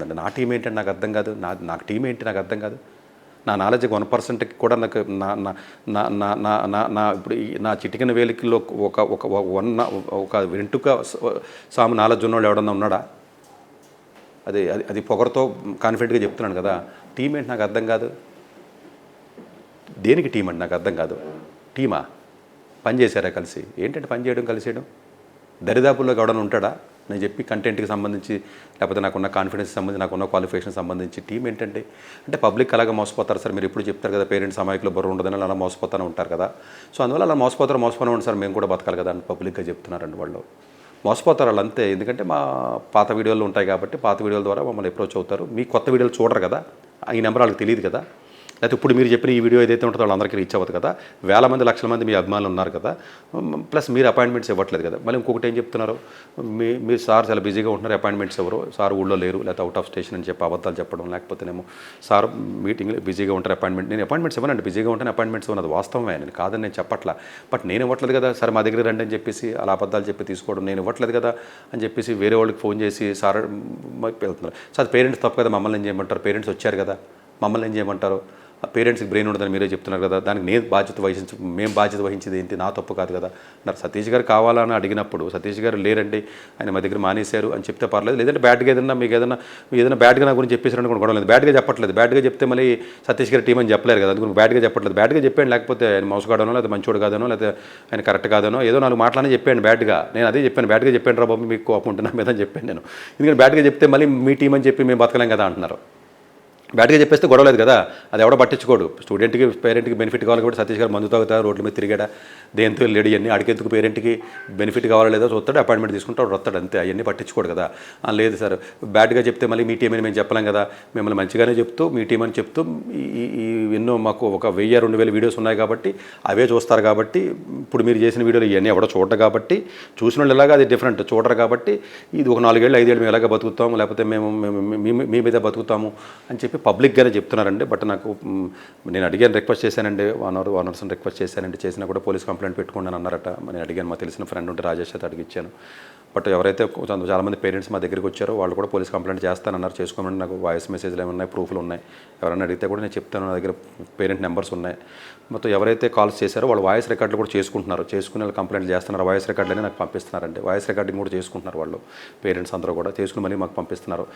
ఉందండి. నా టీం ఏంటంటే నాకు అర్థం కాదు. నాకు టీం ఏంటి నాకు అర్థం కాదు. నా నాలెడ్జ్కి 1%కి కూడా నాకు నా నా నా నా నా నా నా ఇప్పుడు నా చిటికిన వేలికల్లో ఒక ఒక ఒక వెంటుక సాము నాలెడ్జ్ ఉన్నవాడు ఎవడన్నా ఉన్నాడా? అది అది అది పొగరతో కాన్ఫిడెంట్గా చెప్తున్నాను కదా. టీం ఏంటి నాకు అర్థం కాదు. దేనికి టీం అండి నాకు అర్థం కాదు. టీమా? పని చేశారా కలిసి? ఏంటంటే పని చేయడం కలిసేయడం? దరిదాపుల్లో ఎవడన్నా ఉంటాడా? నేను చెప్పి కంటెంట్కి సంబంధించి లేకపోతే నాకున్న కాన్ఫిడెన్స్ సంబంధించి నాకున్న క్వాలిఫికేషన్ సంబంధించి టీం ఏంటంటే అంటే పబ్లిక్ అలాగే మోసపోతారు సార్. మీరు ఎప్పుడు చెప్తారు కదా పేరెంట్స్ అమాయకులు బరువు ఉండదని అలా మోసపోతూనే ఉంటారు కదా. సో అందువల్ల అలా మోసపోతారు ఉంటుంది సార్. మేము కూడా బతకాలి కదా అని పబ్లిక్గా చెప్తున్నారండి వాళ్ళు. మోసపోతారు వాళ్ళు అంతే. ఎందుకంటే మా పాత వీడియోలు ఉంటాయి కాబట్టి పాత వీడియోల ద్వారా మమ్మల్ని అప్రోచ్ అవుతారు. మీ కొత్త వీడియోలు చూడరు కదా, ఈ నెంబర్ వాళ్ళకి తెలియదు కదా. లేకపోతే ఇప్పుడు మీరు చెప్పిన ఈ వీడియో ఏదైతే ఉంటుందో వాళ్ళందరికీ రీచ్ అవ్వదు కదా. వేల మంది లక్షల మంది మీ అభిమానులు ఉన్నారు కదా. ప్లస్ మీరు అపాయింట్మెంట్స్ ఇవ్వట్లేదు కదా. మళ్ళీ ఇంకొకటి ఏం చెప్తున్నారు, మీరు సార్ చాలా బిజీగా ఉంటున్నారు, అపాయింట్మెంట్స్ ఎవరు, సార్ ఊళ్ళో లేరు, లేకపోతే అవుట్ ఆఫ్ స్టేషన్ అని చెప్పి అబద్ధాలు చెప్పడం, లేకపోతేనేమో సార్ మీటింగ్లో బిజీగా ఉంటారు అపాయింట్మెంట్. నేను అపాయింట్మెంట్స్ ఇవ్వనండి, బిజీగా ఉంటాను అపాయింట్మెంట్స్ ఇవ్వను, అది వాస్తవమే. నేను కాదని నేను చెప్పట్లా. బట్ నేను ఇవ్వట్లేదు కదా సార్, మా దగ్గర రండి అని చెప్పేసి అలా అబద్ధాలు చెప్పి తీసుకోవడం, నేను ఇవ్వట్లేదు కదా అని చెప్పేసి వేరే వాళ్ళకి ఫోన్ చేసి సార్ వెళ్తున్నారు సార్, పేరెంట్స్ తప్పు కదా, మమ్మల్ని ఏం చేయమంటారు, పేరెంట్స్ వచ్చారు కదా మమ్మల్ని ఏం చేయమంటారు, పేరెంట్స్కి బ్రెయిన్ ఉండదని మీరే చెప్తున్నారు కదా, దానికి నేను మేము బాధ్యత వహించేది ఏంటి, నా తప్పు కాదు కదా అన్నారు. సతీష్ గారు కావాలని అడిగినప్పుడు సతీష్ గారు లేరండి ఆయన మా దగ్గర మానేశారు అని చెప్తే పర్లేదు. లేదంటే బ్యాడ్గా మీకు ఏదైనా బ్యాడ్గా నా గురించి చెప్పేసారని కూడా గొడవ లేదు. బ్యాడ్గా చెప్పట్లేదు. బ్యాడ్గా చెప్తే మళ్ళీ సతీష్ గారు టీం అని చెప్పలేరు కదా, అందుకు బ్యాడ్గా చెప్పట్లేదు. బ్యాడ్గా చెప్పాను, లేకపోతే ఆయన మోసగాడనో లేదా మంచోడు కాదనో లేదా ఆయన కరెక్ట్ కాదనో ఏదో నాలుగు మాటలని చెప్పాను బ్యాడ్గా. నేను అదే చెప్పాను, బ్యాడ్గా చెప్పాను రా బాబు, మీకు కోపం ఉంటున్నా మీద అని చెప్పాను నేను. ఎందుకంటే బ్యాడ్గా చెప్తే మళ్ళీ మీ టీం అని చెప్పి మేము బతకలేం కదా అంటున్నారు. బ్యాట్గా చెప్పేస్తే గొడవలేదు కదా, అది ఎవడో పట్టించుకోడు. స్టూడెంట్కి పేరెంట్కి బెనిఫిట్ కావాలి కాబట్టి సతీష్ గారు మందు తాగుతారు, రోడ్ల మీద తిరిగాడా, దేంతో లేడీ అన్నీ అడిగేందుకు పేరెంట్కి బెనిఫిట్ కావాలో లేదో చూస్తాడు, అపాయింట్మెంట్ తీసుకుంటాడు, వస్తాడు అంతే. అవన్నీ పట్టించుకోడు కదా. లేదు సార్ బ్యాడ్గా చెప్తే మళ్ళీ మీ టీం అని మేము చెప్పలేం కదా, మిమ్మల్ని మంచిగానే చెప్తూ మీ టీం అని చెప్తూ ఈ ఎన్నో మాకు ఒక 1000-2000 వీడియోస్ ఉన్నాయి కాబట్టి అవే చూస్తారు కాబట్టి, ఇప్పుడు మీరు చేసిన వీడియోలు ఇవన్నీ ఎవడో చూడరు కాబట్టి, చూసిన వాళ్ళు ఎలాగా అది డిఫరెంట్ చూడరు కాబట్టి, ఇది ఒక 4 ఏళ్ళు 5 ఏళ్ళు మేము ఎలాగ బతుకుతాము, లేకపోతే మేము మీ మీద బతుకుతాము అని చెప్పి పబ్లిక్గానే చెప్తున్నారండి. బట్ నాకు నేను అడిగాను, రిక్వెస్ట్ చేశానండి, ఓనర్స్ని రిక్వెస్ట్ చేశానండి, చేసినా కూడా పోలీస్ కంప్లైంట్ పెట్టుకోండి అని అన్నారట. నేను అడిగాను, మా తెలిసిన ఫ్రెండ్ ఉంటే రాజేష్ అయితే అడిగిచ్చాను. బట్ ఎవరైతే చాలామంది పేరెంట్స్ మా దగ్గరికి వచ్చారో వాళ్ళు కూడా పోలీస్ కంప్లైంట్ చేస్తానన్నారు. చేసుకోమని నాకు వాయిస్ మెసేజ్లు ఏమన్నాయి, ప్రూఫ్లు ఉన్నాయి. ఎవరైనా అడిగితే కూడా నేను చెప్తాను, నా దగ్గర పేరెంట్ నెంబర్స్ ఉన్నాయి. మొత్తం ఎవరైతే కాల్స్ చేశారో వాళ్ళు వాయిస్ రికార్డులు కూడా చేసుకుంటున్నారు, చేసుకుని వాళ్ళు కంప్లైంట్ చేస్తున్నారు. వాయిస్ రికార్డులనే నాకు పంపిస్తున్నారండి. వాయిస్ రికార్డింగ్ కూడా చేసుకుంటున్నారు వాళ్ళు పేరెంట్స్ అందరూ కూడా చేసుకుని మళ్ళీ మాకు పంపిస్తున్నారు.